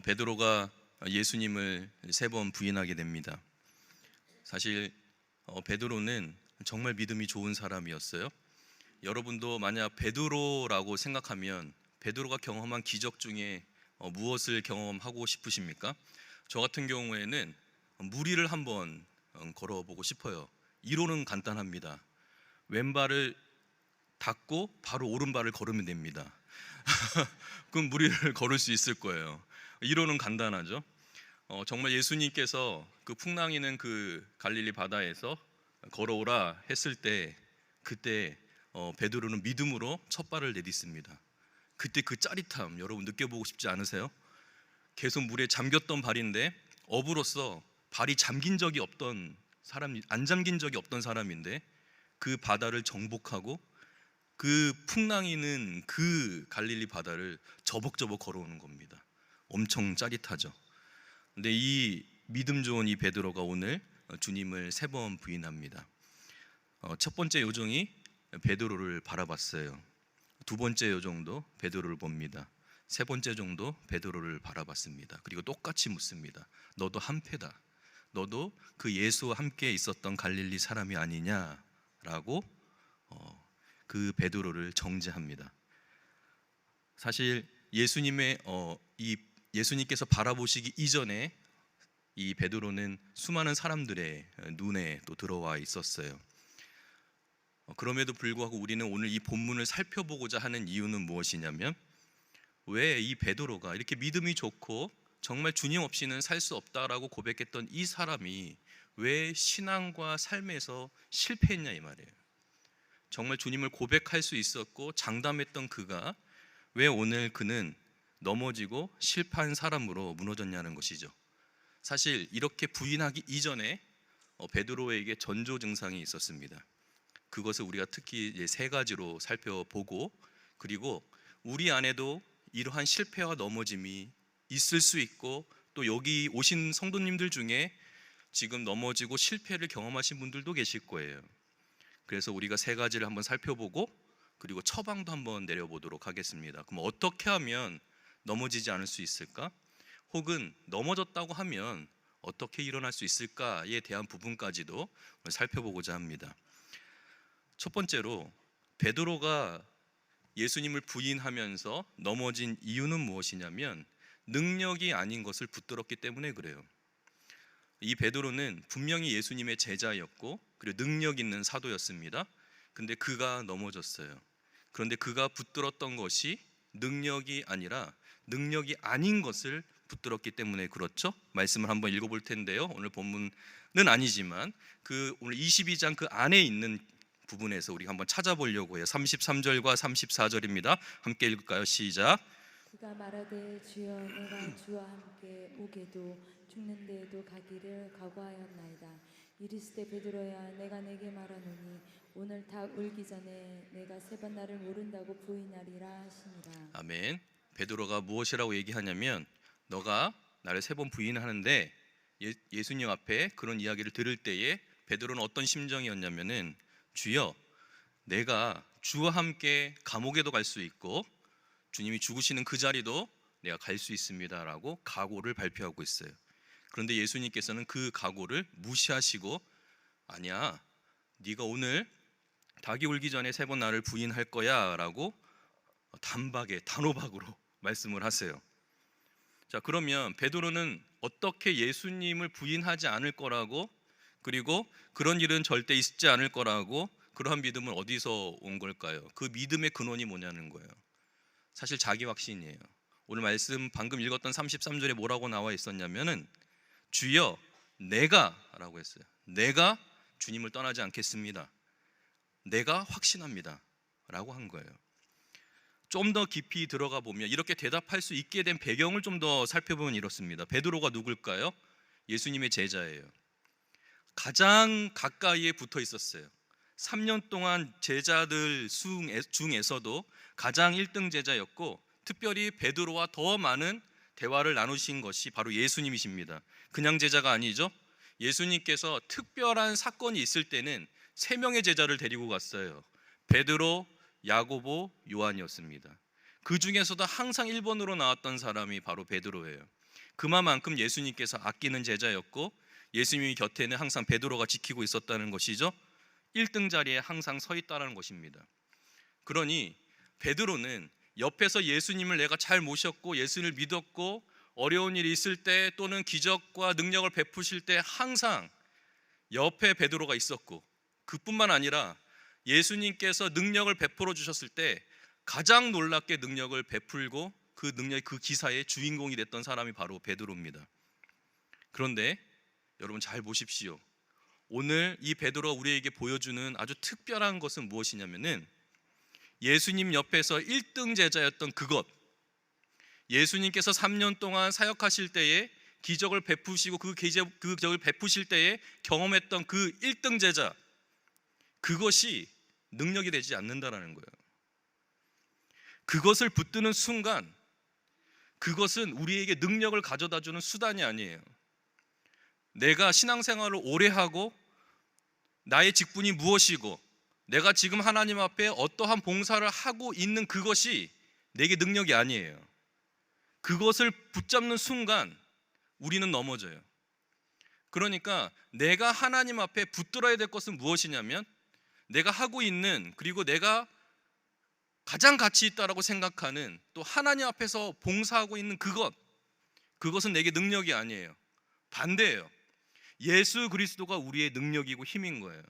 베드로가 예수님을 3번 부인하게 됩니다. 사실 베드로는 정말 믿음이 좋은 사람이었어요. 여러분도 만약 베드로라고 생각하면 베드로가 경험한 기적 중에 무엇을 경험하고 싶으십니까? 저 같은 경우에는 무리를 한번 걸어보고 싶어요. 이론은 간단합니다. 왼발을 닫고 바로 오른발을 걸으면 됩니다. 그럼 무리를 걸을 수 있을 거예요. 이론은 간단하죠. 정말 예수님께서 그 풍랑이는 그 갈릴리 바다에서 걸어오라 했을 때 그때 베드로는 믿음으로 첫 발을 내딛습니다. 그때 그 짜릿함 여러분 느껴보고 싶지 않으세요? 계속 물에 잠겼던 발인데 어부로서 발이 잠긴 적이 없던 사람, 안 잠긴 적이 없던 사람인데 그 바다를 정복하고 그 풍랑이는 그 갈릴리 바다를 저벅저벅 걸어오는 겁니다. 엄청 짜릿하죠. 근데 이 믿음 좋은 이 베드로가 오늘 주님을 3번 부인합니다. 첫 번째 요정이 베드로를 바라봤어요. 두 번째 요정도 베드로를 봅니다. 세 번째 정도 베드로를 바라봤습니다. 그리고 똑같이 묻습니다. 너도 한패다. 너도 그 예수와 함께 있었던 갈릴리 사람이 아니냐라고 그 베드로를 정죄합니다. 사실 예수님께서 바라보시기 이전에 이 베드로는 수많은 사람들의 눈에 또 들어와 있었어요. 그럼에도 불구하고 우리는 오늘 이 본문을 살펴보고자 하는 이유는 무엇이냐면 왜 이 베드로가 이렇게 믿음이 좋고 정말 주님 없이는 살 수 없다라고 고백했던 이 사람이 왜 신앙과 삶에서 실패했냐 이 말이에요. 정말 주님을 고백할 수 있었고 장담했던 그가 왜 오늘 그는 넘어지고 실패한 사람으로 무너졌냐는 것이죠. 사실 이렇게 부인하기 이전에 베드로에게 전조 증상이 있었습니다. 그것을 우리가 특히 3가지로 살펴보고 그리고 우리 안에도 이러한 실패와 넘어짐이 있을 수 있고 또 여기 오신 성도님들 중에 지금 넘어지고 실패를 경험하신 분들도 계실 거예요. 그래서 우리가 3가지를 한번 살펴보고 그리고 처방도 한번 내려보도록 하겠습니다. 그럼 어떻게 하면 넘어지지 않을 수 있을까? 혹은 넘어졌다고 하면 어떻게 일어날 수 있을까에 대한 부분까지도 살펴보고자 합니다. 첫 번째로 베드로가 예수님을 부인하면서 넘어진 이유는 무엇이냐면 능력이 아닌 것을 붙들었기 때문에 그래요. 이 베드로는 분명히 예수님의 제자였고 그리고 능력 있는 사도였습니다. 근데 그가 넘어졌어요. 그런데 그가 붙들었던 것이 능력이 아니라 능력이 아닌 것을 붙들었기 때문에 그렇죠. 말씀을 한번 읽어볼 텐데요. 오늘 본문은 아니지만 그 오늘 22장 그 안에 있는 부분에서 우리가 한번 찾아보려고 해요. 33절과 34절입니다. 함께 읽을까요? 시작. 그가 말하되 주여 내가 주와 함께 오게도 죽는 데에도 가기를 각오하였나이다. 이르시되 베드로야 내가 내게 말하노니 오늘 닭 울기 전에 내가 3번 나를 모른다고 부인하리라 하시니라. 아멘. 베드로가 무엇이라고 얘기하냐면 너가 나를 3번 부인하는데 예수님 앞에 그런 이야기를 들을 때에 베드로는 어떤 심정이었냐면은 주여 내가 주와 함께 감옥에도 갈 수 있고 주님이 죽으시는 그 자리도 내가 갈 수 있습니다 라고 각오를 발표하고 있어요. 그런데 예수님께서는 그 각오를 무시하시고 아니야 네가 오늘 닭이 울기 전에 3번 나를 부인할 거야 라고 단호박으로 말씀을 하세요. 자, 그러면 베드로는 어떻게 예수님을 부인하지 않을 거라고 그리고 그런 일은 절대 있지 않을 거라고 그러한 믿음은 어디서 온 걸까요? 그 믿음의 근원이 뭐냐는 거예요. 사실 자기 확신이에요. 오늘 말씀 방금 읽었던 33절에 뭐라고 나와 있었냐면은 주여 내가 라고 했어요. 내가 주님을 떠나지 않겠습니다. 내가 확신합니다 라고 한 거예요. 좀 더 깊이 들어가 보면 이렇게 대답할 수 있게 된 배경을 좀 더 살펴보면 이렇습니다. 베드로가 누굴까요? 예수님의 제자예요. 가장 가까이에 붙어 있었어요. 3년 동안 제자들 중에서도 가장 1등 제자였고 특별히 베드로와 더 많은 대화를 나누신 것이 바로 예수님이십니다. 그냥 제자가 아니죠. 예수님께서 특별한 사건이 있을 때는 3명의 제자를 데리고 갔어요. 베드로, 야고보, 요한이었습니다. 그 중에서도 항상 1번으로 나왔던 사람이 바로 베드로예요. 그만큼 예수님께서 아끼는 제자였고 예수님이 곁에는 항상 베드로가 지키고 있었다는 것이죠. 1등 자리에 항상 서 있다는 것입니다. 그러니 베드로는 옆에서 예수님을 내가 잘 모셨고 예수님을 믿었고 어려운 일이 있을 때 또는 기적과 능력을 베푸실 때 항상 옆에 베드로가 있었고, 그뿐만 아니라 예수님께서 능력을 베풀어 주셨을 때 가장 놀랍게 능력을 베풀고 그 능력, 그 기사의 주인공이 됐던 사람이 바로 베드로입니다. 그런데 여러분 잘 보십시오. 오늘 이 베드로가 우리에게 보여주는 아주 특별한 것은 무엇이냐면은 예수님 옆에서 1등 제자였던 그것, 예수님께서 3년 동안 사역하실 때에 기적을 베푸시고 그 기적을 베푸실 때에 경험했던 그 1등 제자, 그것이 능력이 되지 않는다라는 거예요. 그것을 붙드는 순간 그것은 우리에게 능력을 가져다 주는 수단이 아니에요. 내가 신앙생활을 오래 하고 나의 직분이 무엇이고 내가 지금 하나님 앞에 어떠한 봉사를 하고 있는 그것이 내게 능력이 아니에요. 그것을 붙잡는 순간 우리는 넘어져요. 그러니까 내가 하나님 앞에 붙들어야 될 것은 무엇이냐면 내가 하고 있는, 그리고 내가 가장 가치 있다라고 생각하는, 또 하나님 앞에서 봉사하고 있는 그것은 내게 능력이 아니에요. 반대예요. 예수 그리스도가 우리의 능력이고 힘인 거예요.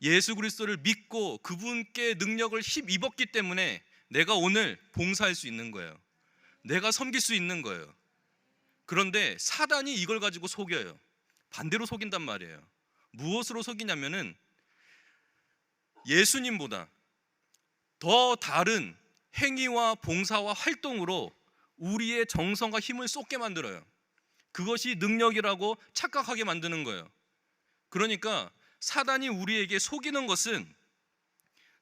예수 그리스도를 믿고 그분께 능력을 힘입었기 때문에 내가 오늘 봉사할 수 있는 거예요. 내가 섬길 수 있는 거예요. 그런데 사단이 이걸 가지고 속여요. 반대로 속인단 말이에요. 무엇으로 속이냐면은 예수님보다 더 다른 행위와 봉사와 활동으로 우리의 정성과 힘을 쏟게 만들어요. 그것이 능력이라고 착각하게 만드는 거예요. 그러니까 사단이 우리에게 속이는 것은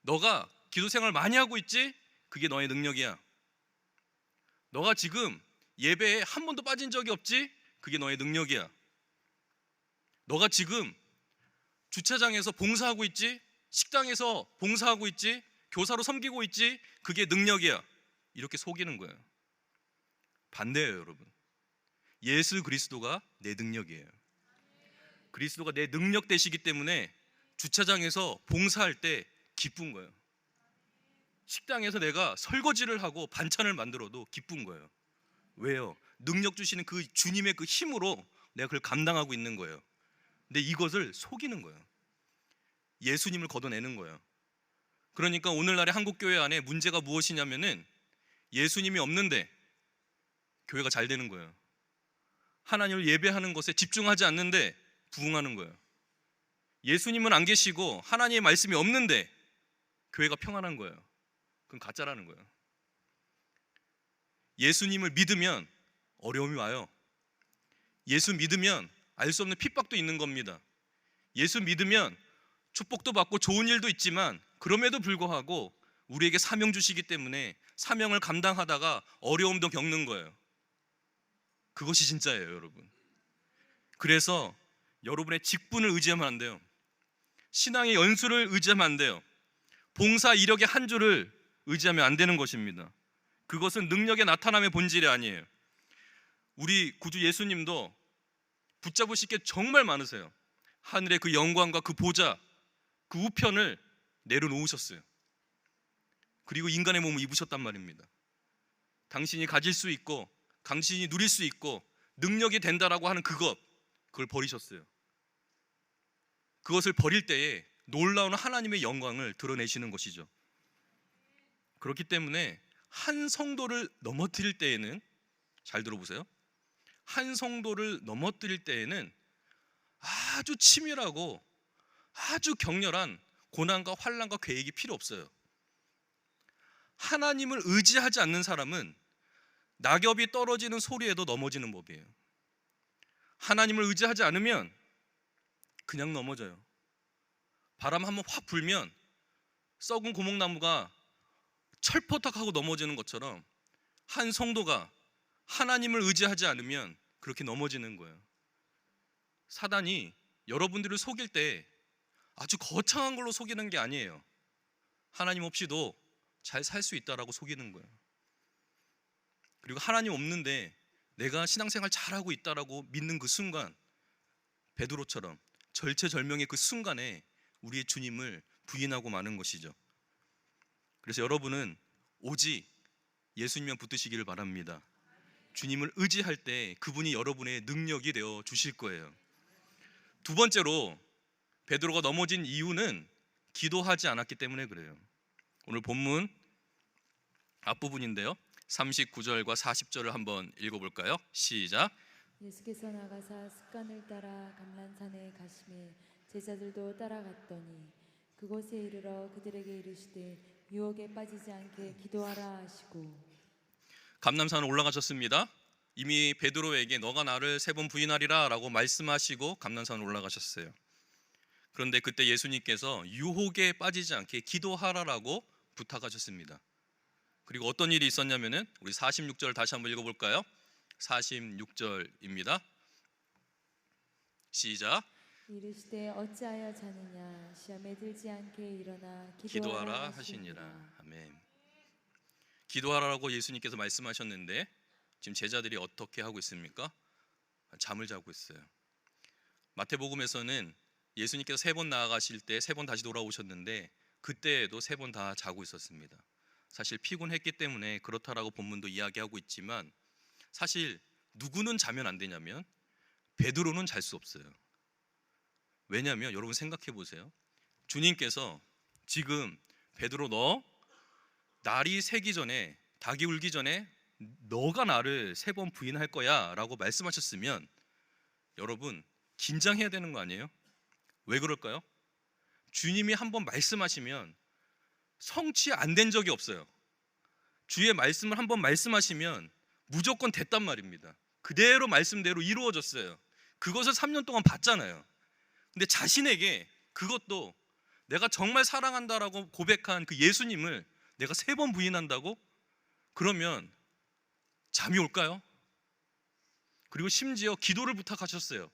너가 기도 생활 많이 하고 있지? 그게 너의 능력이야. 너가 지금 예배에 한 번도 빠진 적이 없지? 그게 너의 능력이야. 너가 지금 주차장에서 봉사하고 있지? 식당에서 봉사하고 있지? 교사로 섬기고 있지? 그게 능력이야. 이렇게 속이는 거예요. 반대예요, 여러분. 예수 그리스도가 내 능력이에요. 그리스도가 내 능력 되시기 때문에 주차장에서 봉사할 때 기쁜 거예요. 식당에서 내가 설거지를 하고 반찬을 만들어도 기쁜 거예요. 왜요? 능력 주시는 그 주님의 그 힘으로 내가 그걸 감당하고 있는 거예요. 근데 이것을 속이는 거예요. 예수님을 걷어내는 거예요. 그러니까 오늘날의 한국교회 안에 문제가 무엇이냐면은 예수님이 없는데 교회가 잘 되는 거예요. 하나님을 예배하는 것에 집중하지 않는데 부흥하는 거예요. 예수님은 안 계시고 하나님의 말씀이 없는데 교회가 평안한 거예요. 그건 가짜라는 거예요. 예수님을 믿으면 어려움이 와요. 예수 믿으면 알 수 없는 핍박도 있는 겁니다. 예수 믿으면 축복도 받고 좋은 일도 있지만 그럼에도 불구하고 우리에게 사명 주시기 때문에 사명을 감당하다가 어려움도 겪는 거예요. 그것이 진짜예요, 여러분. 그래서 여러분의 직분을 의지하면 안 돼요. 신앙의 연수를 의지하면 안 돼요. 봉사 이력의 한 줄을 의지하면 안 되는 것입니다. 그것은 능력의 나타남의 본질이 아니에요. 우리 구주 예수님도 붙잡으실 게 정말 많으세요. 하늘의 그 영광과 그 보좌, 그 우편을 내려놓으셨어요. 그리고 인간의 몸을 입으셨단 말입니다. 당신이 가질 수 있고 당신이 누릴 수 있고 능력이 된다라고 하는 그걸 버리셨어요. 그것을 버릴 때에 놀라운 하나님의 영광을 드러내시는 것이죠. 그렇기 때문에 한 성도를 넘어뜨릴 때에는, 잘 들어보세요, 한 성도를 넘어뜨릴 때에는 아주 치밀하고 아주 격렬한 고난과 환난과 계획이 필요 없어요. 하나님을 의지하지 않는 사람은 낙엽이 떨어지는 소리에도 넘어지는 법이에요. 하나님을 의지하지 않으면 그냥 넘어져요. 바람 한번 확 불면 썩은 고목나무가 철퍼덕하고 넘어지는 것처럼 한 성도가 하나님을 의지하지 않으면 그렇게 넘어지는 거예요. 사단이 여러분들을 속일 때 아주 거창한 걸로 속이는 게 아니에요. 하나님 없이도 잘 살 수 있다라고 속이는 거예요. 그리고 하나님 없는데 내가 신앙생활 잘하고 있다라고 믿는 그 순간, 베드로처럼 절체절명의 그 순간에 우리의 주님을 부인하고 마는 것이죠. 그래서 여러분은 오직 예수님만 붙드시기를 바랍니다. 주님을 의지할 때 그분이 여러분의 능력이 되어 주실 거예요. 두 번째로 베드로가 넘어진 이유는 기도하지 않았기 때문에 그래요. 오늘 본문 앞부분인데요, 39절과 40절을 한번 읽어볼까요? 시작. 예수께서 나가사 습관을 따라 감람산에 가시매 제자들도 따라갔더니 그곳에 이르러 그들에게 이르시되 유혹에 빠지지 않게 기도하라 하시고. 감람산을 올라가셨습니다. 이미 베드로에게 너가 나를 3번 부인하리라 라고 말씀하시고 감람산을 올라가셨어요. 그런데 그때 예수님께서 유혹에 빠지지 않게 기도하라라고 부탁하셨습니다. 그리고 어떤 일이 있었냐면은 우리 46절 다시 한번 읽어볼까요? 46절입니다. 시작. 이르시되 어찌하여 자느냐 시험에 들지 않게 일어나 기도하라 하시니라. 아멘. 기도하라고 예수님께서 말씀하셨는데 지금 제자들이 어떻게 하고 있습니까? 잠을 자고 있어요. 마태복음에서는 예수님께서 3번 나아가실 때 3번 다시 돌아오셨는데 그때에도 3번 다 자고 있었습니다. 사실 피곤했기 때문에 그렇다라고 본문도 이야기하고 있지만, 사실 누구는 자면 안 되냐면 베드로는 잘 수 없어요. 왜냐하면 여러분 생각해 보세요. 주님께서 지금 베드로 너 날이 새기 전에, 닭이 울기 전에 너가 나를 3번 부인할 거야 라고 말씀하셨으면 여러분 긴장해야 되는 거 아니에요? 왜 그럴까요? 주님이 한번 말씀하시면 성취 안 된 적이 없어요. 주의 말씀을 한번 말씀하시면 무조건 됐단 말입니다. 그대로 말씀대로 이루어졌어요. 그것을 3년 동안 봤잖아요. 근데 자신에게 그것도 내가 정말 사랑한다라고 고백한 그 예수님을 내가 3번 부인한다고? 그러면 잠이 올까요? 그리고 심지어 기도를 부탁하셨어요.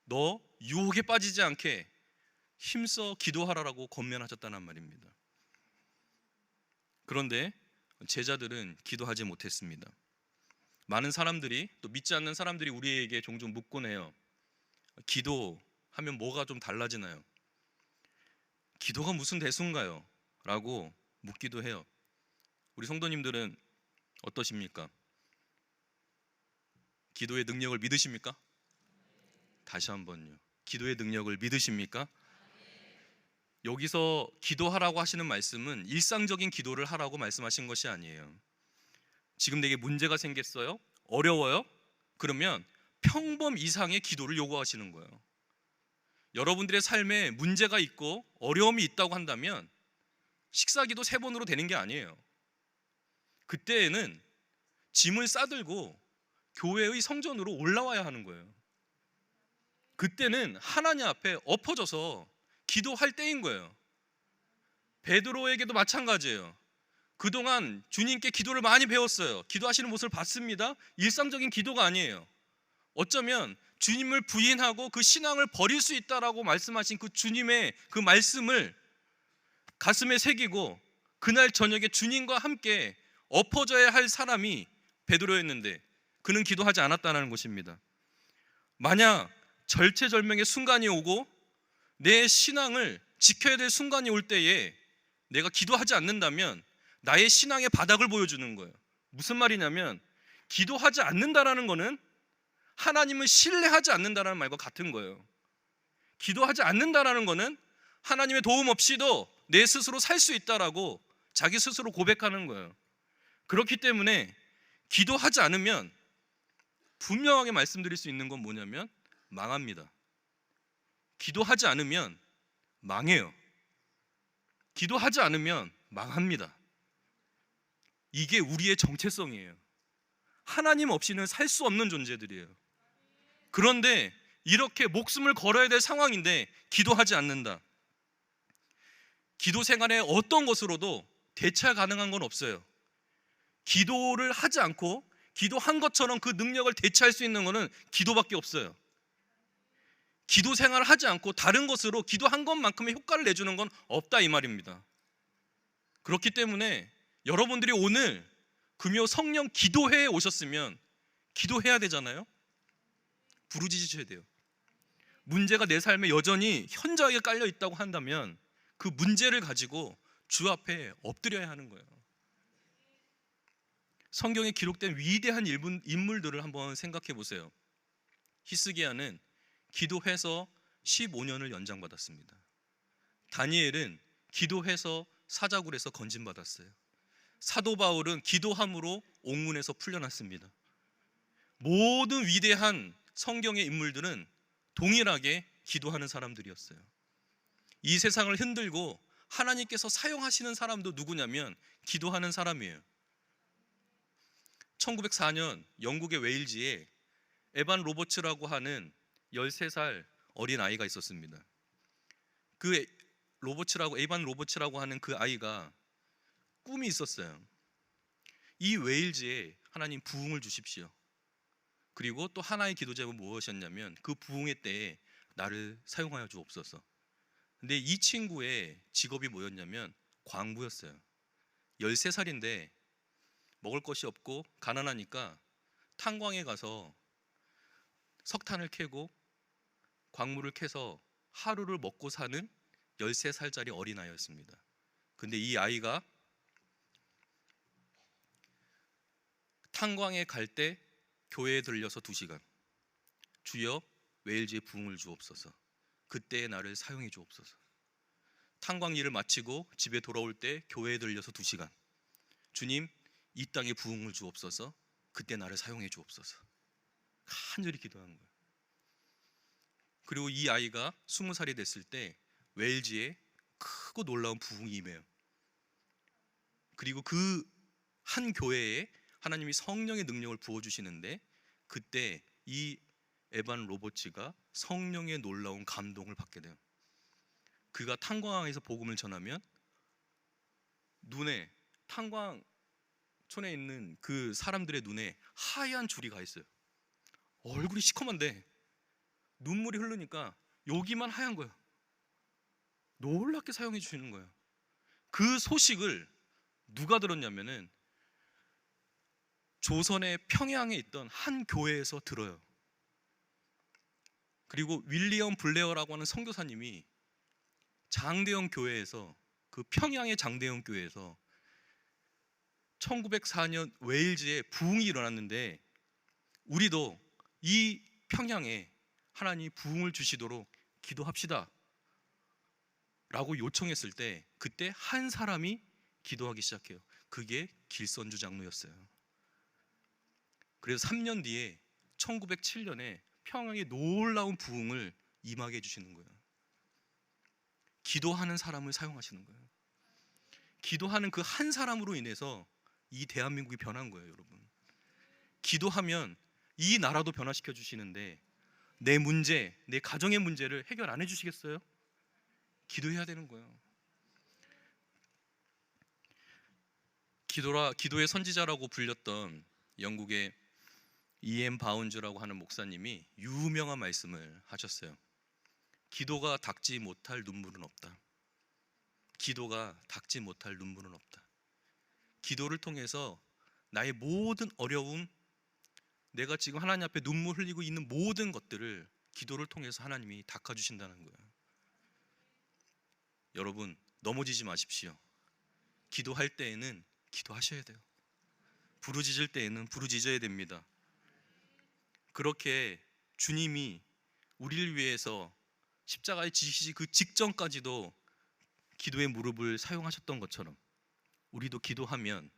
너 유혹에 빠지지 않게 힘써 기도하라라고 권면하셨다는 말입니다. 그런데 제자들은 기도하지 못했습니다. 많은 사람들이, 또 믿지 않는 사람들이 우리에게 종종 묻곤 해요. 기도하면 뭐가 좀 달라지나요? 기도가 무슨 대수인가요? 라고 묻기도 해요. 우리 성도님들은 어떠십니까? 기도의 능력을 믿으십니까? 다시 한번요. 기도의 능력을 믿으십니까? 여기서 기도하라고 하시는 말씀은 일상적인 기도를 하라고 말씀하신 것이 아니에요. 지금 내게 문제가 생겼어요? 어려워요? 그러면 평범 이상의 기도를 요구하시는 거예요. 여러분들의 삶에 문제가 있고 어려움이 있다고 한다면 식사기도 3번으로 되는 게 아니에요. 그때에는 짐을 싸들고 교회의 성전으로 올라와야 하는 거예요. 그때는 하나님 앞에 엎어져서 기도할 때인 거예요. 베드로에게도 마찬가지예요. 그동안 주님께 기도를 많이 배웠어요. 기도하시는 모습을 봤습니다. 일상적인 기도가 아니에요. 어쩌면 주님을 부인하고 그 신앙을 버릴 수 있다라고 말씀하신 그 주님의 그 말씀을 가슴에 새기고 그날 저녁에 주님과 함께 엎어져야 할 사람이 베드로였는데 그는 기도하지 않았다는 것입니다. 만약 절체절명의 순간이 오고 내 신앙을 지켜야 될 순간이 올 때에 내가 기도하지 않는다면 나의 신앙의 바닥을 보여주는 거예요. 무슨 말이냐면 기도하지 않는다라는 거는 하나님을 신뢰하지 않는다라는 말과 같은 거예요. 기도하지 않는다라는 거는 하나님의 도움 없이도 내 스스로 살 수 있다라고 자기 스스로 고백하는 거예요. 그렇기 때문에 기도하지 않으면 분명하게 말씀드릴 수 있는 건 뭐냐면 망합니다. 기도하지 않으면 망해요. 기도하지 않으면 망합니다. 이게 우리의 정체성이에요. 하나님 없이는 살 수 없는 존재들이에요. 그런데 이렇게 목숨을 걸어야 될 상황인데 기도하지 않는다. 기도 생활에 어떤 것으로도 대체 가능한 건 없어요. 기도를 하지 않고 기도한 것처럼 그 능력을 대체할 수 있는 것은 기도밖에 없어요. 기도 생활을 하지 않고 다른 것으로 기도한 것만큼의 효과를 내주는 건 없다 이 말입니다. 그렇기 때문에 여러분들이 오늘 금요 성령 기도회에 오셨으면 기도해야 되잖아요. 부르짖으셔야 돼요. 문제가 내 삶에 여전히 현저하게 깔려 있다고 한다면 그 문제를 가지고 주 앞에 엎드려야 하는 거예요. 성경에 기록된 위대한 인물들을 한번 생각해 보세요. 히스기야는 기도해서 15년을 연장받았습니다. 다니엘은 기도해서 사자굴에서 건진받았어요. 사도 바울은 기도함으로 옥문에서 풀려났습니다. 모든 위대한 성경의 인물들은 동일하게 기도하는 사람들이었어요. 이 세상을 흔들고 하나님께서 사용하시는 사람도 누구냐면 기도하는 사람이에요. 1904년 영국의 웨일즈에 에반 로버츠라고 하는 13살 어린 아이가 있었습니다. 그 에반 로버츠라고 하는 그 아이가 꿈이 있었어요. 이 웨일즈에 하나님 부흥을 주십시오. 그리고 또 하나의 기도 제목은 무엇이었냐면 그 부흥의 때에 나를 사용하여 주옵소서. 근데 이 친구의 직업이 뭐였냐면 광부였어요. 13살인데 먹을 것이 없고 가난하니까 탄광에 가서 석탄을 캐고 광물을 캐서 하루를 먹고 사는 13살짜리 어린아이였습니다. 근데 이 아이가 탄광에 갈 때 교회에 들려서 2시간 주여 웨일즈에 부흥을 주옵소서. 그때의 나를 사용해 주옵소서. 탄광 일을 마치고 집에 돌아올 때 교회에 들려서 2시간 주님 이 땅에 부흥을 주옵소서. 그때 나를 사용해 주옵소서. 간절히 기도한 거예요. 그리고 이 아이가 20살이 됐을 때 웨일즈에 크고 놀라운 부흥이 임해요. 그리고 그 한 교회에 하나님이 성령의 능력을 부어주시는데 그때 이 에반 로버츠가 성령의 놀라운 감동을 받게 돼요. 그가 탄광에서 복음을 전하면 눈에 탄광촌에 있는 그 사람들의 눈에 하얀 줄이 가 있어요. 얼굴이 시커먼데 눈물이 흐르니까 여기만 하얀 거예요. 놀랍게 사용해 주시는 거예요. 그 소식을 누가 들었냐면은 조선의 평양에 있던 한 교회에서 들어요. 그리고 윌리엄 블레어라고 하는 선교사님이 장대영 교회에서 그 평양의 장대영 교회에서 1904년 웨일즈에 부흥이 일어났는데 우리도 이 평양에 하나님 부흥을 주시도록 기도합시다 라고 요청했을 때 그때 한 사람이 기도하기 시작해요. 그게 길선주 장로였어요. 그래서 3년 뒤에 1907년에 평양에 놀라운 부흥을 임하게 해주시는 거예요. 기도하는 사람을 사용하시는 거예요. 기도하는 그 한 사람으로 인해서 이 대한민국이 변한 거예요, 여러분. 기도하면 이 나라도 변화시켜 주시는데 내 문제, 내 가정의 문제를 해결 안 해주시겠어요? 기도해야 되는 거예요. 기도의 선지자라고 불렸던 영국의 E.M. 바운즈라고 하는 목사님이 유명한 말씀을 하셨어요. 기도가 닦지 못할 눈물은 없다. 기도가 닦지 못할 눈물은 없다. 기도를 통해서 나의 모든 어려움, 내가 지금 하나님 앞에 눈물 흘리고 있는 모든 것들을 기도를 통해서 하나님이 닦아주신다는 거예요. 여러분 넘어지지 마십시오. 기도할 때에는 기도하셔야 돼요. 부르짖을 때에는 부르짖어야 됩니다. 그렇게 주님이 우리를 위해서 십자가에 지시기 그 직전까지도 기도의 무릎을 사용하셨던 것처럼 우리도 기도하면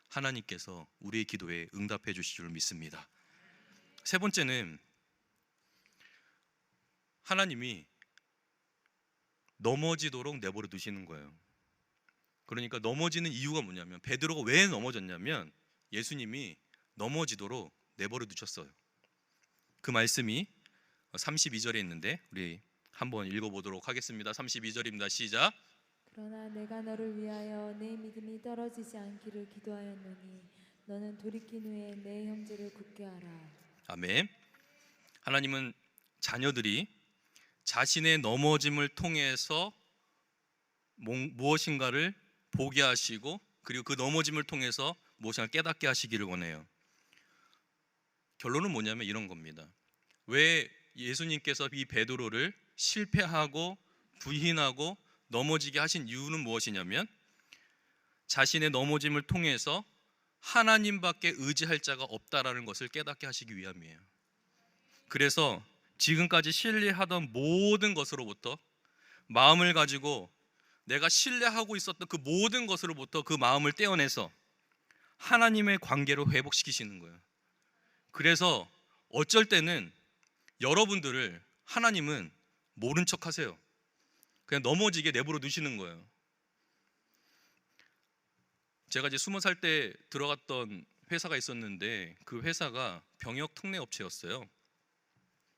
하나님께서 우리의 기도에 응답해 주실 줄 믿습니다. 세 번째는 하나님이 넘어지도록 내버려 두시는 거예요. 그러니까 넘어지는 이유가 뭐냐면 베드로가 왜 넘어졌냐면 예수님이 넘어지도록 내버려 두셨어요. 그 말씀이 32절에 있는데 우리 한번 읽어보도록 하겠습니다. 32절입니다. 시작. 그러나 내가 너를 위하여 내 믿음이 떨어지지 않기를 기도하였노니 너는 돌이킨 후에 내 형제를 굳게 하라. 아멘. 하나님은 자녀들이 자신의 넘어짐을 통해서 무엇인가를 보게 하시고 그리고 그 넘어짐을 통해서 무엇인가 깨닫게 하시기를 원해요. 결론은 뭐냐면 이런 겁니다. 왜 예수님께서 이 베드로를 실패하고 부인하고 넘어지게 하신 이유는 무엇이냐면 자신의 넘어짐을 통해서 하나님밖에 의지할 자가 없다라는 것을 깨닫게 하시기 위함이에요. 그래서 지금까지 신뢰하던 모든 것으로부터 마음을 가지고 내가 신뢰하고 있었던 그 모든 것으로부터 그 마음을 떼어내서 하나님의 관계로 회복시키시는 거예요. 그래서 어쩔 때는 여러분들을 하나님은 모른 척 하세요. 그냥 넘어지게 내버려 두시는 거예요. 제가 이제 20살 때 들어갔던 회사가 있었는데 그 회사가 병역 특례 업체였어요.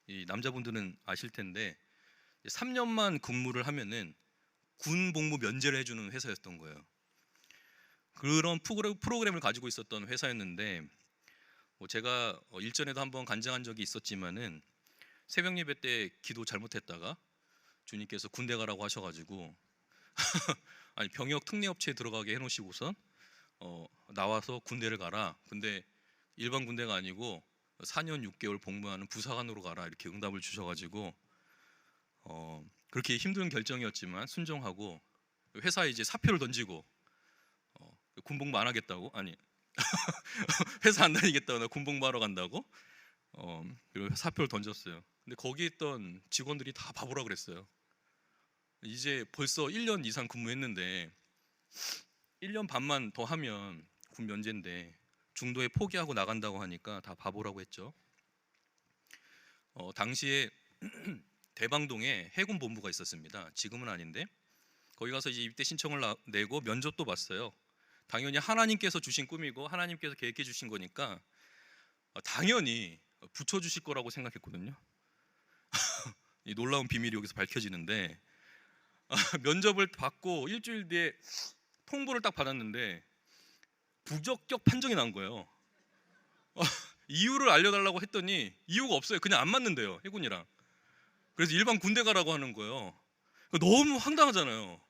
이 남자분들은 아실 텐데 3년만 근무를 하면은 군 복무 면제를 해주는 회사였던 거예요. 그런 프로그램을 가지고 있었던 회사였는데 제가 일전에도 한번 간증한 적이 있었지만은 새벽 예배 때 기도 잘못했다가 주님께서 군대 가라고 하셔가지고 아니 병역 특례 업체에 들어가게 해놓으시고선 나와서 군대를 가라. 근데 일반 군대가 아니고 4년 6개월 복무하는 부사관으로 가라 이렇게 응답을 주셔가지고 그렇게 힘든 결정이었지만 순종하고 회사에 이제 사표를 던지고 군복무 안 하겠다고 아니 회사 안 다니겠다고 나 군복무 하러 간다고 그리고 사표를 던졌어요. 근데 거기 있던 직원들이 다 바보라 그랬어요. 이제 벌써 1년 이상 근무했는데 1년 반만 더 하면 군 면제인데 중도에 포기하고 나간다고 하니까 다 바보라고 했죠. 당시에 대방동에 해군 본부가 있었습니다. 지금은 아닌데 거기 가서 이제 입대 신청을 내고 면접도 봤어요. 당연히 하나님께서 주신 꿈이고 하나님께서 계획해 주신 거니까 당연히 붙여주실 거라고 생각했거든요. 이 놀라운 비밀이 여기서 밝혀지는데 면접을 받고 일주일 뒤에 통보를 딱 받았는데 부적격 판정이 난 거예요. 이유를 알려달라고 했더니 이유가 없어요. 그냥 안 맞는데요, 해군이랑. 그래서 일반 군대 가라고 하는 거예요. 너무 황당하잖아요.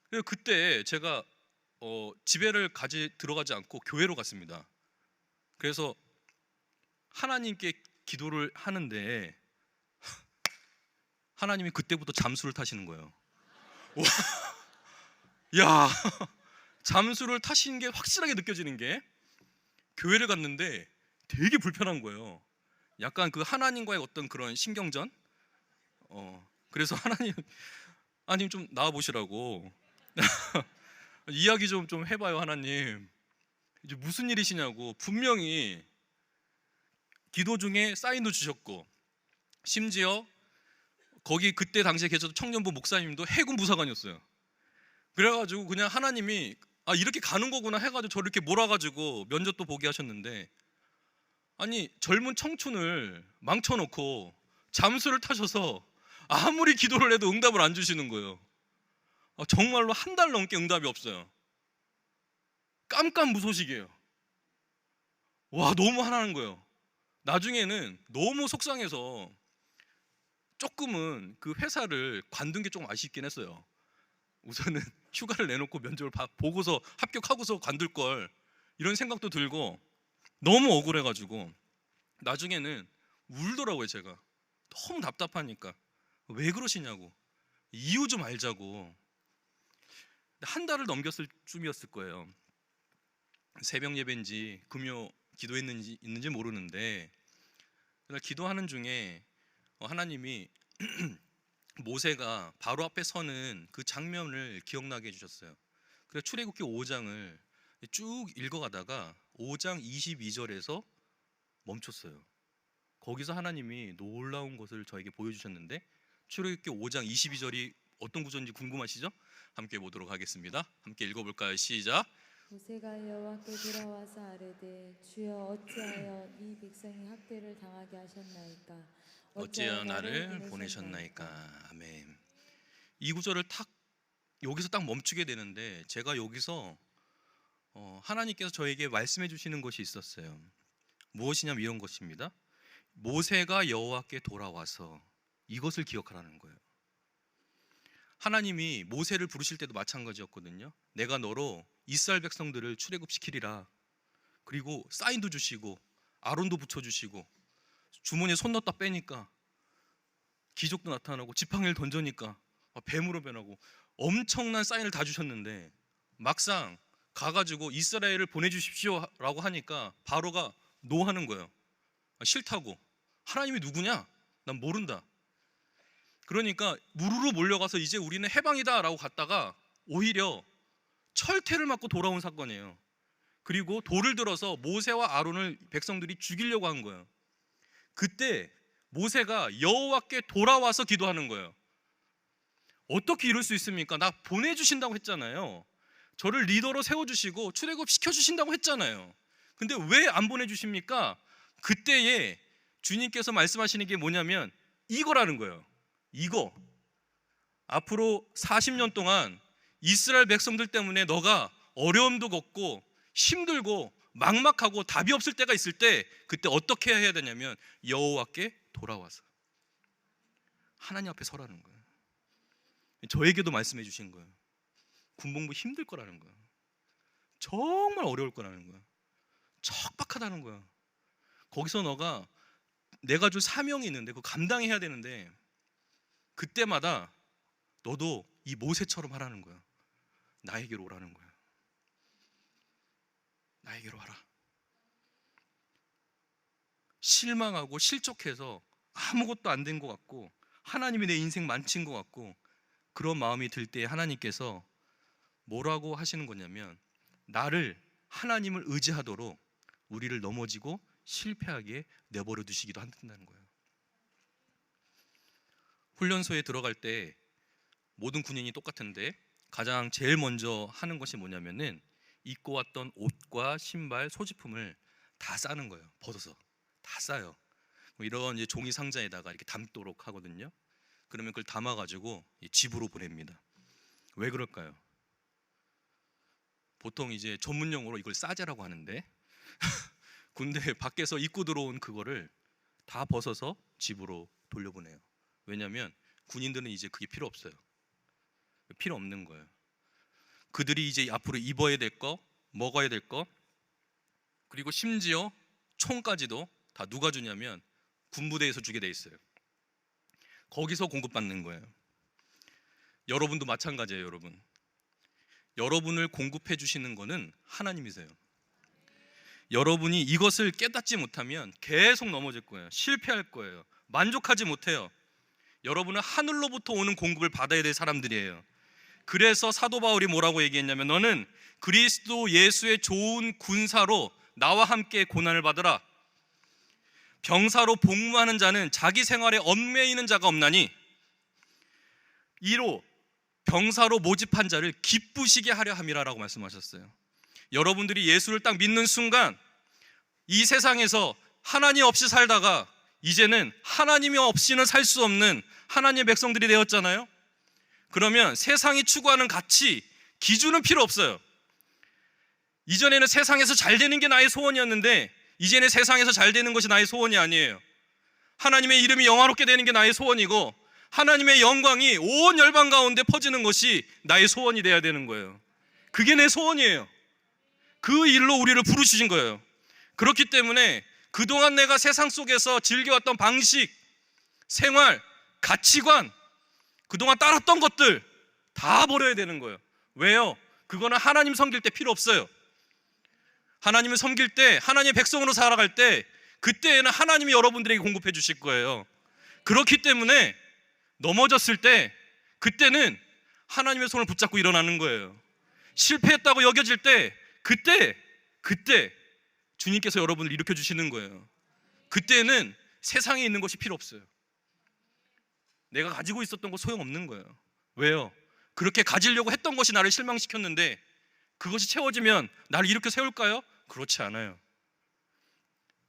그래서 그때 제가 집에를 들어가지 않고 교회로 갔습니다. 그래서 하나님께 기도를 하는데 하나님이 그때부터 잠수를 타시는 거예요. 와, 야, 잠수를 타시는 게 확실하게 느껴지는 게 교회를 갔는데 되게 불편한 거예요. 약간 그 하나님과의 어떤 그런 신경전. 그래서 하나님 좀 나와 보시라고 이야기 좀 해봐요 하나님. 이제 무슨 일이시냐고. 분명히 기도 중에 사인도 주셨고 심지어 거기 그때 당시에 계셨던 청년부 목사님도 해군 부사관이었어요. 그래가지고 그냥 하나님이 이렇게 가는 거구나 해가지고 저를 이렇게 몰아가지고 면접도 보게 하셨는데 아니 젊은 청춘을 망쳐놓고 잠수를 타셔서 아무리 기도를 해도 응답을 안 주시는 거예요. 정말로 한 달 넘게 응답이 없어요. 깜깜무소식이에요. 와, 너무 화나는 거예요. 나중에는 너무 속상해서 조금은 그 회사를 관둔 게 조금 아쉽긴 했어요. 우선은 휴가를 내놓고 면접을 보고서 합격하고서 관둘 걸 이런 생각도 들고 너무 억울해가지고 나중에는 울더라고요. 제가 너무 답답하니까 왜 그러시냐고 이유 좀 알자고. 한 달을 넘겼을 쯤이었을 거예요. 새벽 예배인지 금요 기도했는지 모르는데 그날 기도하는 중에 하나님이 모세가 바로 앞에 서는 그 장면을 기억나게 해주셨어요. 그래서 출애굽기 5장을 쭉 읽어가다가 5장 22절에서 멈췄어요. 거기서 하나님이 놀라운 것을 저에게 보여주셨는데 출애굽기 5장 22절이 어떤 구절인지 궁금하시죠? 함께 보도록 하겠습니다. 함께 읽어볼까요? 시작. 모세가 여호와께 돌아와서 아뢰되 주여 어찌하여 이 백성이 학대를 당하게 하셨나이까? 어찌하여 나를 보내셨나이까? 아멘. 이 구절을 여기서 딱 멈추게 되는데 제가 여기서 하나님께서 저에게 말씀해 주시는 것이 있었어요. 무엇이냐면 이런 것입니다. 모세가 여호와께 돌아와서 이것을 기억하라는 거예요. 하나님이 모세를 부르실 때도 마찬가지였거든요. 내가 너로 이스라엘 백성들을 출애굽시키리라. 그리고 사인도 주시고 아론도 붙여주시고 주머니에 손 넣었다 빼니까 기적도 나타나고 지팡이를 던져니까 뱀으로 변하고 엄청난 사인을 다 주셨는데 막상 가가지고 이스라엘을 보내주십시오라고 하니까 바로가 노 하는 거예요. 싫다고. 하나님이 누구냐? 난 모른다. 그러니까 무르르 몰려가서 이제 우리는 해방이다라고 갔다가 오히려 철퇴를 맞고 돌아온 사건이에요. 그리고 돌을 들어서 모세와 아론을 백성들이 죽이려고 한 거예요. 그때 모세가 여호와께 돌아와서 기도하는 거예요. 어떻게 이럴 수 있습니까? 나 보내주신다고 했잖아요. 저를 리더로 세워주시고 출애굽 시켜주신다고 했잖아요. 근데 왜 안 보내주십니까? 그때에 주님께서 말씀하시는 게 뭐냐면 이거라는 거예요. 이거 앞으로 40년 동안 이스라엘 백성들 때문에 너가 어려움도 겪고 힘들고 막막하고 답이 없을 때가 있을 때 그때 어떻게 해야 되냐면 여호와께 돌아와서 하나님 앞에 서라는 거예요. 저에게도 말씀해 주신 거예요. 군복무 힘들 거라는 거예요. 정말 어려울 거라는 거예요. 척박하다는 거예요. 거기서 너가 내가 줄 사명이 있는데 그거 감당해야 되는데 그때마다 너도 이 모세처럼 하라는 거예요. 나에게로 오라는 거예요. 나에게로 와라. 실망하고 실족해서 아무것도 안 된 것 같고 하나님이 내 인생 망친 것 같고 그런 마음이 들 때 하나님께서 뭐라고 하시는 거냐면 나를 하나님을 의지하도록 우리를 넘어지고 실패하게 내버려 두시기도 한다는 거예요. 훈련소에 들어갈 때 모든 군인이 똑같은데 가장 제일 먼저 하는 것이 뭐냐면은 입고 왔던 옷과 신발, 소지품을 다 싸는 거예요. 벗어서 다 싸요. 이런 이제 종이 상자에다가 이렇게 담도록 하거든요. 그러면 그걸 담아가지고 집으로 보냅니다. 왜 그럴까요? 보통 이제 전문용어로 이걸 싸제라고 하는데 군대 밖에서 입고 들어온 그거를 다 벗어서 집으로 돌려보내요. 왜냐하면 군인들은 이제 그게 필요 없어요. 필요 없는 거예요. 그들이 이제 앞으로 입어야 될 거, 먹어야 될 거, 그리고 심지어 총까지도 다 누가 주냐면 군부대에서 주게 돼 있어요. 거기서 공급받는 거예요. 여러분도 마찬가지예요, 여러분. 여러분을 공급해 주시는 거는 하나님이세요. 여러분이 이것을 깨닫지 못하면 계속 넘어질 거예요. 실패할 거예요. 만족하지 못해요. 여러분은 하늘로부터 오는 공급을 받아야 될 사람들이에요. 그래서 사도 바울이 뭐라고 얘기했냐면 너는 그리스도 예수의 좋은 군사로 나와 함께 고난을 받으라. 병사로 복무하는 자는 자기 생활에 얽매이는 자가 없나니 이로 병사로 모집한 자를 기쁘시게 하려 함이라라고 말씀하셨어요. 여러분들이 예수를 딱 믿는 순간 이 세상에서 하나님 없이 살다가 이제는 하나님이 없이는 살 수 없는 하나님의 백성들이 되었잖아요. 그러면 세상이 추구하는 가치, 기준은 필요 없어요. 이전에는 세상에서 잘 되는 게 나의 소원이었는데 이제는 세상에서 잘 되는 것이 나의 소원이 아니에요. 하나님의 이름이 영화롭게 되는 게 나의 소원이고 하나님의 영광이 온 열방 가운데 퍼지는 것이 나의 소원이 돼야 되는 거예요. 그게 내 소원이에요. 그 일로 우리를 부르시신 거예요. 그렇기 때문에 그동안 내가 세상 속에서 즐겨왔던 방식, 생활, 가치관, 그동안 따랐던 것들 다 버려야 되는 거예요. 왜요? 그거는 하나님 섬길 때 필요 없어요. 하나님을 섬길 때, 하나님의 백성으로 살아갈 때 그때에는 하나님이 여러분들에게 공급해 주실 거예요. 그렇기 때문에 넘어졌을 때 그때는 하나님의 손을 붙잡고 일어나는 거예요. 실패했다고 여겨질 때 그때 주님께서 여러분을 일으켜 주시는 거예요. 그때는 세상에 있는 것이 필요 없어요. 내가 가지고 있었던 거 소용없는 거예요. 왜요? 그렇게 가지려고 했던 것이 나를 실망시켰는데 그것이 채워지면 나를 일으켜 세울까요? 그렇지 않아요.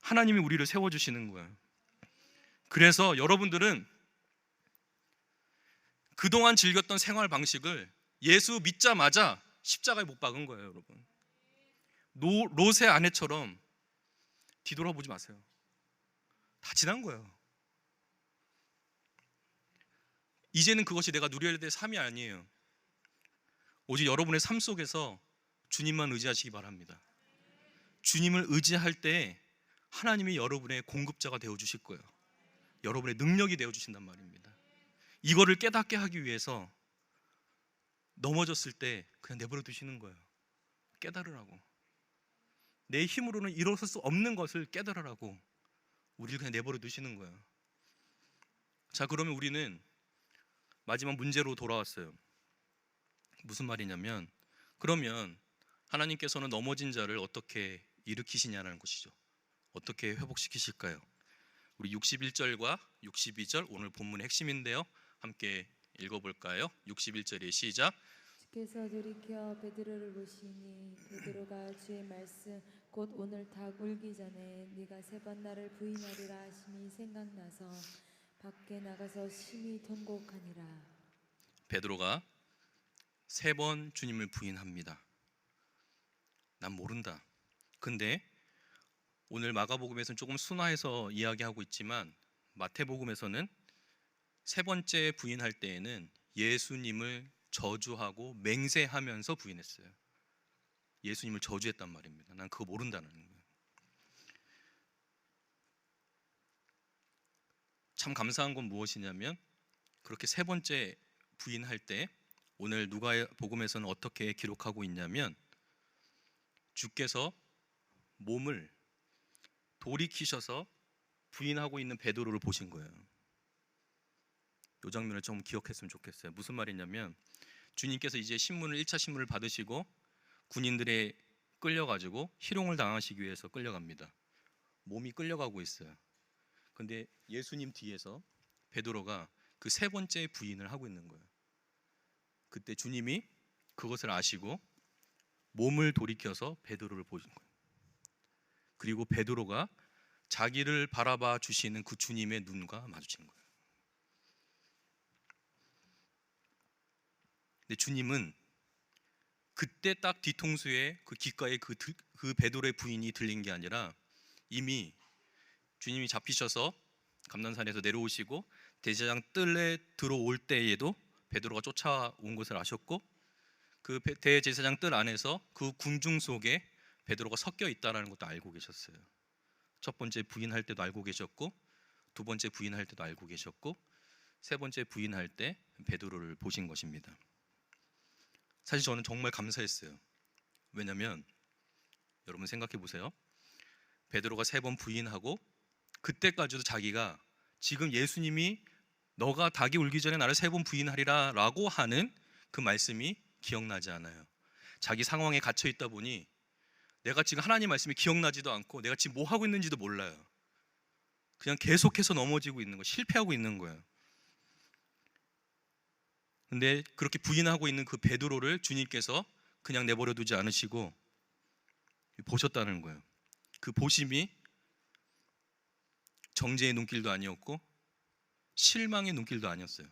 하나님이 우리를 세워주시는 거예요. 그래서 여러분들은 그동안 즐겼던 생활 방식을 예수 믿자마자 십자가에 못 박은 거예요, 여러분. 롯의 아내처럼 뒤돌아보지 마세요. 다 지난 거예요. 이제는 그것이 내가 누려야 될 삶이 아니에요. 오직 여러분의 삶 속에서 주님만 의지하시기 바랍니다. 주님을 의지할 때 하나님이 여러분의 공급자가 되어 주실 거예요. 여러분의 능력이 되어 주신단 말입니다. 이거를 깨닫게 하기 위해서 넘어졌을 때 그냥 내버려 두시는 거예요. 깨달으라고. 내 힘으로는 일어설 수 없는 것을 깨달으라고 우리를 그냥 내버려 두시는 거예요. 자, 그러면 우리는 마지막 문제로 돌아왔어요. 무슨 말이냐면, 그러면 하나님께서는 넘어진 자를 어떻게 일으키시냐는 것이죠. 어떻게 회복시키실까요? 우리 61절과 62절 오늘 본문의 핵심인데요, 함께 읽어볼까요? 61절의 시작. 주께서 돌이켜 베드로를 보시니 베드로가 주의 말씀 곧 오늘 닭 울기 전에 네가 3번 나를 부인하리라 하심이 생각나서 밖에 나가서 심히 통곡하니라. 베드로가 3번 주님을 부인합니다. 난 모른다. 근데 오늘 마가복음에서는 조금 순화해서 이야기하고 있지만 마태복음에서는 3번째 부인할 때에는 예수님을 저주하고 맹세하면서 부인했어요. 예수님을 저주했단 말입니다. 난 그거 모른다는 거예요. 참 감사한 건 무엇이냐면, 그렇게 3번째 부인할 때 오늘 누가복음에서는 어떻게 기록하고 있냐면, 주께서 몸을 돌이키셔서 부인하고 있는 베드로를 보신 거예요. 이 장면을 좀 기억했으면 좋겠어요. 무슨 말이냐면, 주님께서 이제 1차 신문을 받으시고 군인들에 끌려가지고 희롱을 당하시기 위해서 끌려갑니다. 몸이 끌려가고 있어요. 근데 예수님 뒤에서 베드로가 그 3번째 부인을 하고 있는 거예요. 그때 주님이 그것을 아시고 몸을 돌이켜서 베드로를 보신 거예요. 그리고 베드로가 자기를 바라봐 주시는 그 주님의 눈과 마주친 거예요. 근데 주님은 그때 딱 뒤통수에 그 귓가에 그 베드로의 부인이 들린 게 아니라, 이미 주님이 잡히셔서 감난산에서 내려오시고 대제사장 뜰에 들어올 때에도 베드로가 쫓아온 것을 아셨고, 그 대제사장 뜰 안에서 그 궁중 속에 베드로가 섞여 있다는 것도 알고 계셨어요. 첫 번째 부인할 때도 알고 계셨고, 두 번째 부인할 때도 알고 계셨고, 3번째 부인할 때 베드로를 보신 것입니다. 사실 저는 정말 감사했어요. 왜냐하면 여러분 생각해 보세요. 베드로가 3번 부인하고 그때까지도 자기가 지금 예수님이 너가 닭이 울기 전에 나를 3번 부인하리라 라고 하는 그 말씀이 기억나지 않아요. 자기 상황에 갇혀 있다 보니 내가 지금 하나님 말씀이 기억나지도 않고 내가 지금 뭐 하고 있는지도 몰라요. 그냥 계속해서 넘어지고 있는 거, 실패하고 있는 거예요. 근데 그렇게 부인하고 있는 그 베드로를 주님께서 그냥 내버려 두지 않으시고 보셨다는 거예요. 그 보심이 정죄의 눈길도 아니었고 실망의 눈길도 아니었어요.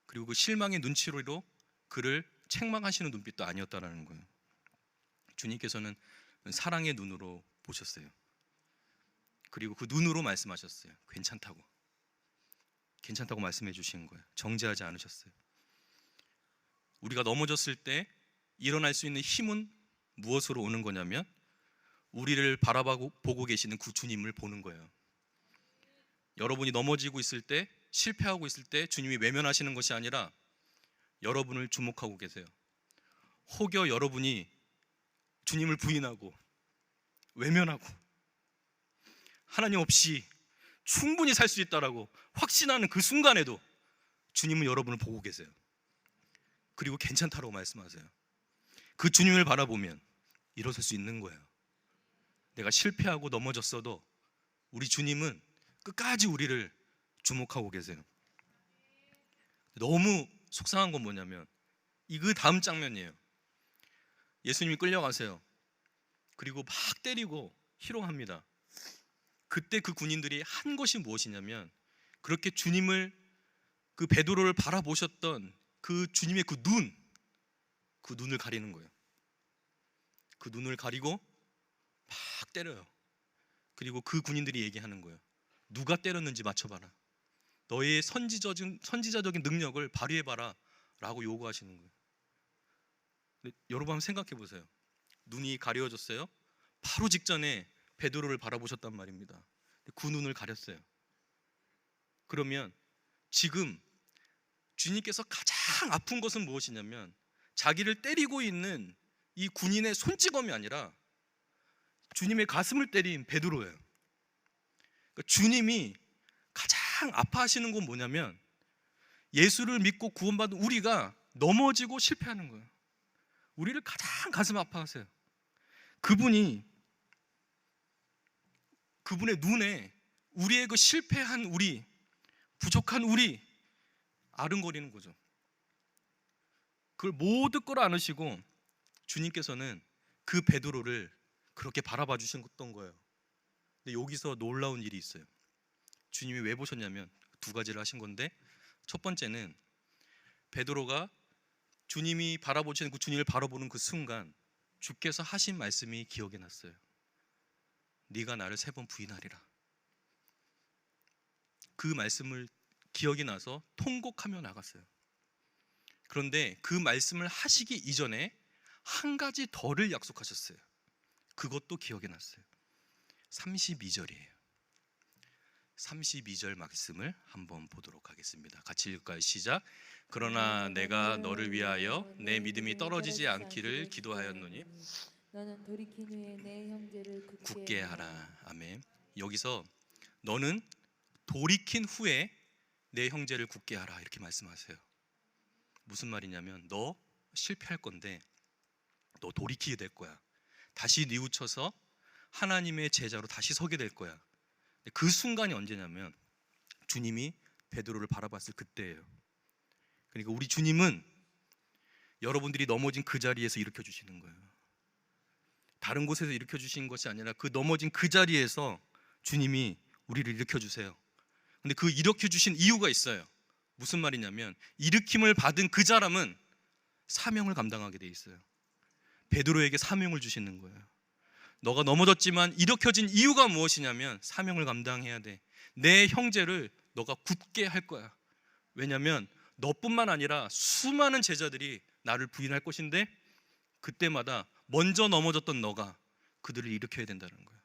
그리고 그 실망의 눈치로 그를 책망하시는 눈빛도 아니었다라는 거예요. 주님께서는 사랑의 눈으로 보셨어요. 그리고 그 눈으로 말씀하셨어요. 괜찮다고 말씀해 주신 거예요. 정죄하지 않으셨어요. 우리가 넘어졌을 때 일어날 수 있는 힘은 무엇으로 오는 거냐면, 우리를 바라보고 계시는 그 주님을 보는 거예요. 여러분이 넘어지고 있을 때, 실패하고 있을 때 주님이 외면하시는 것이 아니라 여러분을 주목하고 계세요. 혹여 여러분이 주님을 부인하고 외면하고 하나님 없이 충분히 살 수 있다라고 확신하는 그 순간에도 주님은 여러분을 보고 계세요. 그리고 괜찮다라고 말씀하세요. 그 주님을 바라보면 일어설 수 있는 거예요. 내가 실패하고 넘어졌어도 우리 주님은 끝까지 우리를 주목하고 계세요. 너무 속상한 건 뭐냐면 그 다음 장면이에요. 예수님이 끌려가세요. 그리고 막 때리고 희롱합니다. 그때 그 군인들이 한 것이 무엇이냐면, 그렇게 주님을, 그 베드로를 바라보셨던 그 주님의 그 눈을 가리는 거예요. 그 눈을 가리고 막 때려요. 그리고 그 군인들이 얘기하는 거예요. 누가 때렸는지 맞춰봐라. 너의 선지자적인 능력을 발휘해봐라 라고 요구하시는 거예요. 근데 여러분 한번 생각해 보세요. 눈이 가려워졌어요. 바로 직전에 베드로를 바라보셨단 말입니다. 그 눈을 가렸어요. 그러면 지금 주님께서 가장 아픈 것은 무엇이냐면 자기를 때리고 있는 이 군인의 손찌검이 아니라 주님의 가슴을 때린 베드로예요. 그러니까 주님이 가장 아파하시는 건 뭐냐면 예수를 믿고 구원받은 우리가 넘어지고 실패하는 거예요. 우리를 가장 가슴 아파하세요. 그분의 눈에 우리의 그 실패한 우리, 부족한 우리 아른거리는 거죠. 그걸 모든 걸 안으시고 주님께서는 그 베드로를 그렇게 바라봐 주셨던 거예요. 근데 여기서 놀라운 일이 있어요. 주님이 왜 보셨냐면 두 가지를 하신 건데, 첫 번째는 베드로가 주님이 바라보시는 그 주님을 바라보는 그 순간 주께서 하신 말씀이 기억이 났어요. 네가 나를 3번 부인하리라. 그 말씀을 기억이 나서 통곡하며 나갔어요. 그런데 그 말씀을 하시기 이전에 한 가지 더를 약속하셨어요. 그것도 기억이 났어요. 32절이에요. 32절 말씀을 한번 보도록 하겠습니다. 같이 읽을까요? 시작. 그러나 내가 너를 위하여 내 믿음이 떨어지지 않기를 기도하였노니 너는 돌이킨 후에 내 형제를 굳게 하라. 아멘. 여기서 너는 돌이킨 후에 내 형제를 굳게 하라 이렇게 말씀하세요. 무슨 말이냐면 너 실패할 건데 너 돌이키게 될 거야. 다시 뉘우쳐서 하나님의 제자로 다시 서게 될 거야. 그 순간이 언제냐면 주님이 베드로를 바라봤을 그때예요. 그러니까 우리 주님은 여러분들이 넘어진 그 자리에서 일으켜 주시는 거예요. 다른 곳에서 일으켜 주신 것이 아니라 그 넘어진 그 자리에서 주님이 우리를 일으켜 주세요. 근데 그 일으켜 주신 이유가 있어요. 무슨 말이냐면 일으킴을 받은 그 사람은 사명을 감당하게 돼 있어요. 베드로에게 사명을 주시는 거예요. 너가 넘어졌지만 일으켜진 이유가 무엇이냐면 사명을 감당해야 돼. 내 형제를 너가 굳게 할 거야. 왜냐면 너뿐만 아니라 수많은 제자들이 나를 부인할 것인데 그때마다 먼저 넘어졌던 너가 그들을 일으켜야 된다는 거예요.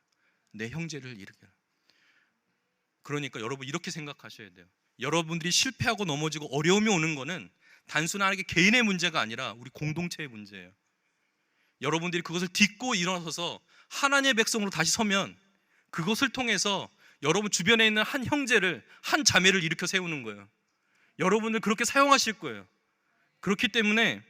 내 형제를 일으켜라. 그러니까 여러분 이렇게 생각하셔야 돼요. 여러분들이 실패하고 넘어지고 어려움이 오는 거는 단순하게 개인의 문제가 아니라 우리 공동체의 문제예요. 여러분들이 그것을 딛고 일어서서 하나님의 백성으로 다시 서면 그것을 통해서 여러분 주변에 있는 한 형제를, 한 자매를 일으켜 세우는 거예요. 여러분을 그렇게 사용하실 거예요. 그렇기 때문에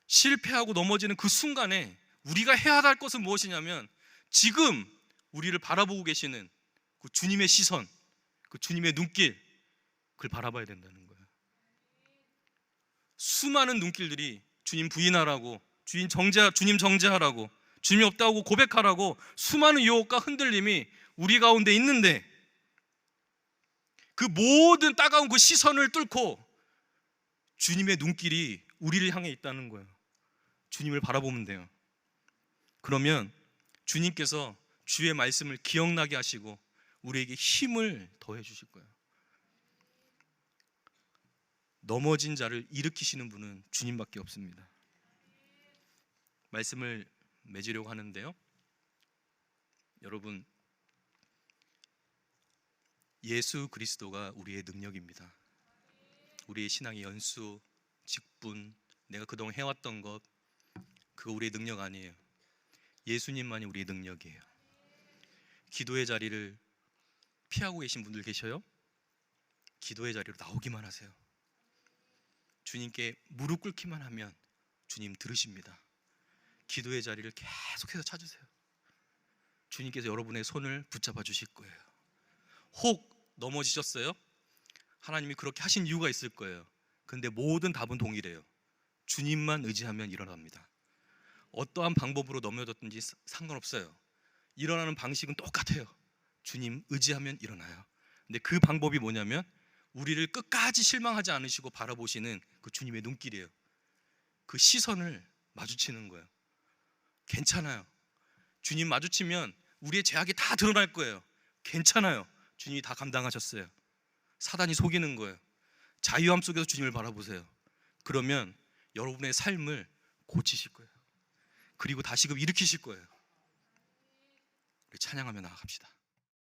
실패하고 넘어지는 그 순간에 우리가 해야 할 것은 무엇이냐면 지금 우리를 바라보고 계시는 그 주님의 시선, 그 주님의 눈길, 그걸 바라봐야 된다는 거예요. 수많은 눈길들이 주님 부인하라고, 주님 정죄하라고, 주님이 없다고 고백하라고 수많은 유혹과 흔들림이 우리 가운데 있는데 그 모든 따가운 그 시선을 뚫고 주님의 눈길이 우리를 향해 있다는 거예요. 주님을 바라보면 돼요. 그러면 주님께서 주의 말씀을 기억나게 하시고 우리에게 힘을 더해 주실 거예요. 넘어진 자를 일으키시는 분은 주님밖에 없습니다. 말씀을 맺으려고 하는데요. 여러분, 예수 그리스도가 우리의 능력입니다. 우리의 신앙의 연수, 직분, 내가 그동안 해왔던 것, 그거 우리의 능력 아니에요. 예수님만이 우리의 능력이에요. 기도의 자리를 피하고 계신 분들 계셔요? 기도의 자리로 나오기만 하세요. 주님께 무릎 꿇기만 하면 주님 들으십니다. 기도의 자리를 계속해서 찾으세요. 주님께서 여러분의 손을 붙잡아 주실 거예요. 혹 넘어지셨어요? 하나님이 그렇게 하신 이유가 있을 거예요. 근데 모든 답은 동일해요. 주님만 의지하면 일어납니다. 어떠한 방법으로 넘어졌든지 상관없어요. 일어나는 방식은 똑같아요. 주님 의지하면 일어나요. 근데 그 방법이 뭐냐면 우리를 끝까지 실망하지 않으시고 바라보시는 그 주님의 눈길이에요. 그 시선을 마주치는 거예요. 괜찮아요. 주님 마주치면 우리의 죄악이 다 드러날 거예요. 괜찮아요. 주님이 다 감당하셨어요. 사단이 속이는 거예요. 자유함 속에서 주님을 바라보세요. 그러면 여러분의 삶을 고치실 거예요. 그리고 다시금 일으키실 거예요. 우리 찬양하며 나아갑시다.